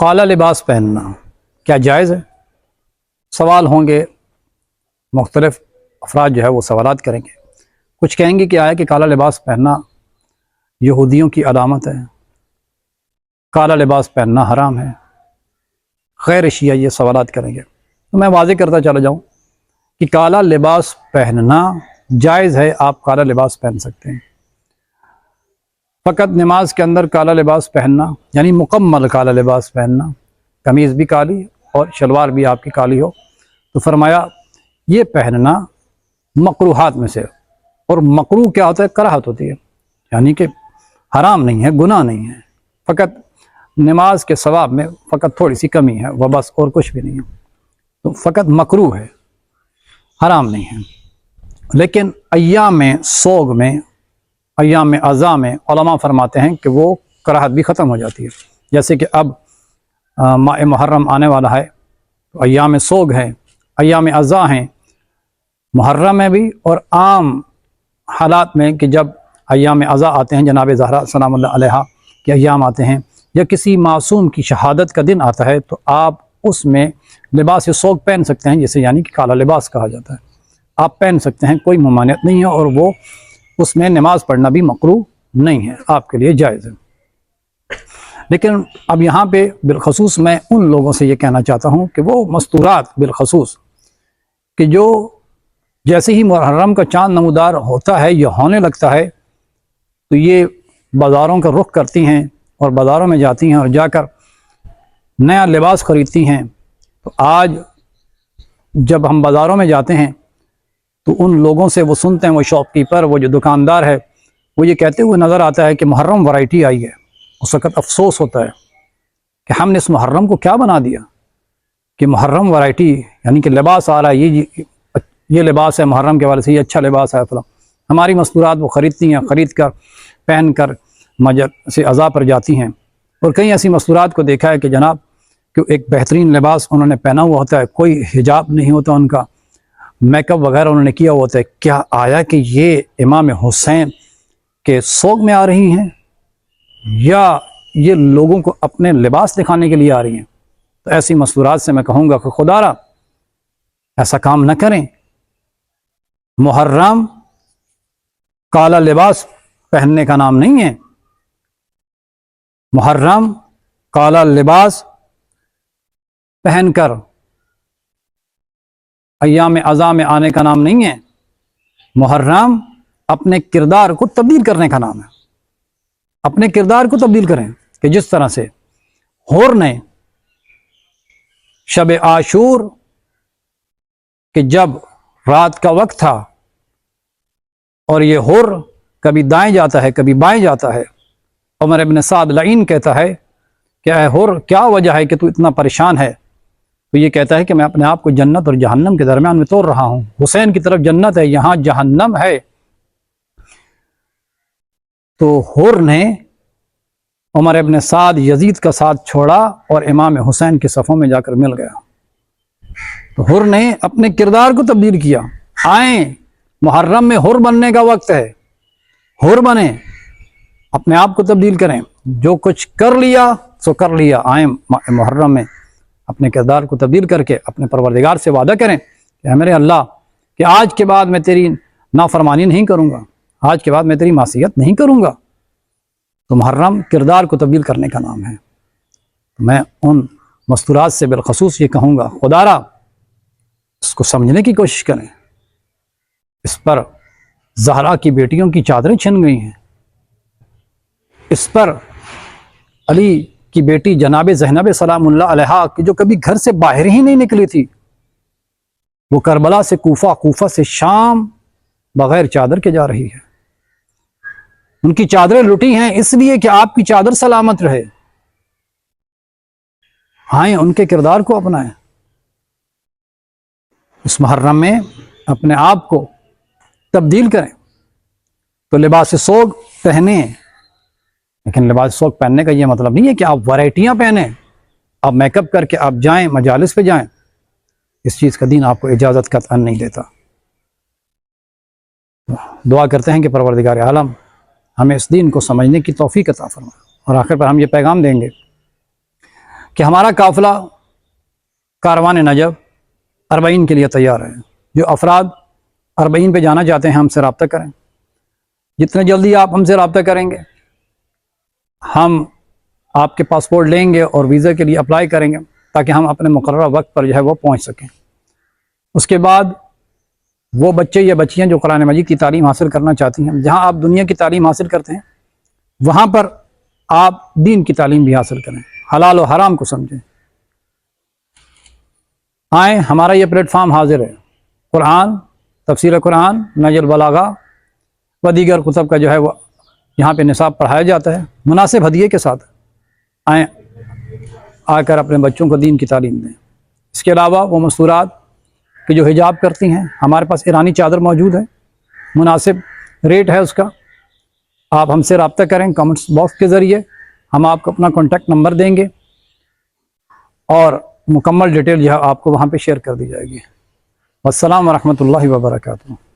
کالا لباس پہننا کیا جائز ہے؟ سوال ہوں گے، مختلف افراد جو ہے وہ سوالات کریں گے۔ کچھ کہیں گے کہ آیا کہ کالا لباس پہننا یہودیوں کی علامت ہے، کالا لباس پہننا حرام ہے، غیر اشیاء یہ سوالات کریں گے۔ تو میں واضح کرتا چلا جاؤں کہ کالا لباس پہننا جائز ہے، آپ کالا لباس پہن سکتے ہیں۔ فقط نماز کے اندر کالا لباس پہننا یعنی مکمل کالا لباس پہننا، قمیض بھی کالی اور شلوار بھی آپ کی کالی ہو، تو فرمایا یہ پہننا مکروہات میں سے، اور مکروہ کیا ہوتا ہے؟ کراہت ہوتی ہے، یعنی کہ حرام نہیں ہے، گناہ نہیں ہے، فقط نماز کے ثواب میں فقط تھوڑی سی کمی ہے وہ بس، اور کچھ بھی نہیں ہے، تو فقط مکروہ ہے، حرام نہیں ہے۔ لیکن ایام سوگ میں، ایام عزا میں علماء فرماتے ہیں کہ وہ کراہت بھی ختم ہو جاتی ہے۔ جیسے کہ اب ماہ محرم آنے والا ہے، تو ایام سوگ ہیں، ایام عزا ہیں، محرم میں بھی اور عام حالات میں کہ جب ایام عزا آتے ہیں، جناب زہرا سلام اللہ علیہا کے ایام آتے ہیں، یا کسی معصوم کی شہادت کا دن آتا ہے، تو آپ اس میں لباس سوگ پہن سکتے ہیں، جسے یعنی کہ کالا لباس کہا جاتا ہے، آپ پہن سکتے ہیں، کوئی ممانعت نہیں ہے، اور وہ اس میں نماز پڑھنا بھی مکروہ نہیں ہے، آپ کے لیے جائز ہے۔ لیکن اب یہاں پہ بالخصوص میں ان لوگوں سے یہ کہنا چاہتا ہوں کہ وہ مستورات بالخصوص کہ جو جیسے ہی محرم کا چاند نمودار ہوتا ہے یا ہونے لگتا ہے، تو یہ بازاروں کا رخ کرتی ہیں اور بازاروں میں جاتی ہیں اور جا کر نیا لباس خریدتی ہیں۔ تو آج جب ہم بازاروں میں جاتے ہیں تو ان لوگوں سے وہ سنتے ہیں، وہ شاپ کیپر، وہ جو دکاندار ہے، وہ یہ کہتے ہوئے نظر آتا ہے کہ محرم ورائٹی آئی ہے۔ اس وقت افسوس ہوتا ہے کہ ہم نے اس محرم کو کیا بنا دیا کہ محرم ورائٹی، یعنی کہ لباس آ رہا ہے، یہ لباس ہے محرم کے والے سے، یہ اچھا لباس ہے فلاں۔ ہماری مستورات وہ خریدتی ہیں، خرید کر پہن کر مجلس عزا پر جاتی ہیں۔ اور کئی ایسی مستورات کو دیکھا ہے کہ جناب کہ ایک بہترین لباس انہوں نے پہنا ہوا ہوتا ہے، کوئی حجاب نہیں ہوتا ان کا، میک اپ وغیرہ انہوں نے کیا ہوا ہوتا ہے۔ کیا آیا کہ یہ امام حسین کے سوگ میں آ رہی ہیں یا یہ لوگوں کو اپنے لباس دکھانے کے لیے آ رہی ہیں؟ تو ایسی مستورات سے میں کہوں گا کہ خدا را ایسا کام نہ کریں۔ محرم کالا لباس پہننے کا نام نہیں ہے، محرم کالا لباس پہن کر ایام عزا میں آنے کا نام نہیں ہے، محرم اپنے کردار کو تبدیل کرنے کا نام ہے۔ اپنے کردار کو تبدیل کریں کہ جس طرح سے حور نے شب عاشور کہ جب رات کا وقت تھا اور یہ حور کبھی دائیں جاتا ہے کبھی بائیں جاتا ہے، عمر ابن سعد لعین کہتا ہے کہ اے حور کیا وجہ ہے کہ تو اتنا پریشان ہے؟ تو یہ کہتا ہے کہ میں اپنے آپ کو جنت اور جہنم کے درمیان میں توڑ رہا ہوں، حسین کی طرف جنت ہے، یہاں جہنم ہے۔ تو حور نے عمر ابن سعد یزید کا ساتھ چھوڑا اور امام حسین کے صفوں میں جا کر مل گیا۔ تو حور نے اپنے کردار کو تبدیل کیا۔ آئیں محرم میں حور بننے کا وقت ہے، حور بنیں، اپنے آپ کو تبدیل کریں، جو کچھ کر لیا سو کر لیا۔ آئیں محرم میں اپنے کردار کو تبدیل کر کے اپنے پروردگار سے وعدہ کریں کہ اے میرے اللہ کہ آج کے بعد میں تیری نافرمانی نہیں کروں گا، آج کے بعد میں تیری معصیت نہیں کروں گا۔ تو محرم کردار کو تبدیل کرنے کا نام ہے۔ میں ان مستورات سے بالخصوص یہ کہوں گا خدا را اس کو سمجھنے کی کوشش کریں۔ اس پر زہرا کی بیٹیوں کی چادریں چھن گئی ہیں، اس پر علی کی بیٹی جناب زینب سلام اللہ علیہا کی جو کبھی گھر سے باہر ہی نہیں نکلی تھی، وہ کربلا سے کوفہ، کوفہ سے شام بغیر چادر کے جا رہی ہے۔ ان کی چادریں لٹی ہیں اس لیے کہ آپ کی چادر سلامت رہے۔ آئیں ان کے کردار کو اپنائیں، اس محرم میں اپنے آپ کو تبدیل کریں۔ تو لباس سوگ پہنیں، لیکن لباس سوگ پہننے کا یہ مطلب نہیں ہے کہ آپ ورائٹیاں پہنیں، آپ میک اپ کر کے آپ جائیں مجالس پہ جائیں، اس چیز کا دین آپ کو اجازت قطعا نہیں دیتا۔ دعا کرتے ہیں کہ پروردگار عالم ہمیں اس دین کو سمجھنے کی توفیق عطا فرمائے۔ اور آخر پر ہم یہ پیغام دیں گے کہ ہمارا قافلہ کاروان نجف 40 کے لیے تیار ہے۔ جو افراد 40 پہ جانا چاہتے ہیں ہم سے رابطہ کریں، جتنے جلدی آپ ہم سے رابطہ کریں گے ہم آپ کے پاسپورٹ لیں گے اور ویزا کے لیے اپلائی کریں گے تاکہ ہم اپنے مقررہ وقت پر جو ہے وہ پہنچ سکیں۔ اس کے بعد وہ بچے یا بچیاں جو قرآن مجید کی تعلیم حاصل کرنا چاہتی ہیں، جہاں آپ دنیا کی تعلیم حاصل کرتے ہیں وہاں پر آپ دین کی تعلیم بھی حاصل کریں، حلال و حرام کو سمجھیں۔ آئیں، ہمارا یہ پلیٹ فارم حاضر ہے، قرآن، تفسیر قرآن، نہج البلاغہ و دیگر کتب کا جو ہے وہ یہاں پہ نصاب پڑھایا جاتا ہے مناسب ہدیے کے ساتھ۔ آئیں، آ کر اپنے بچوں کو دین کی تعلیم دیں۔ اس کے علاوہ وہ مستورات کہ جو حجاب کرتی ہیں، ہمارے پاس ایرانی چادر موجود ہے، مناسب ریٹ ہے اس کا۔ آپ ہم سے رابطہ کریں کمنٹس باکس کے ذریعے، ہم آپ کو اپنا کانٹیکٹ نمبر دیں گے اور مکمل ڈیٹیل جو ہے آپ کو وہاں پہ شیئر کر دی جائے گی۔ والسلام ورحمۃ اللہ وبرکاتہ۔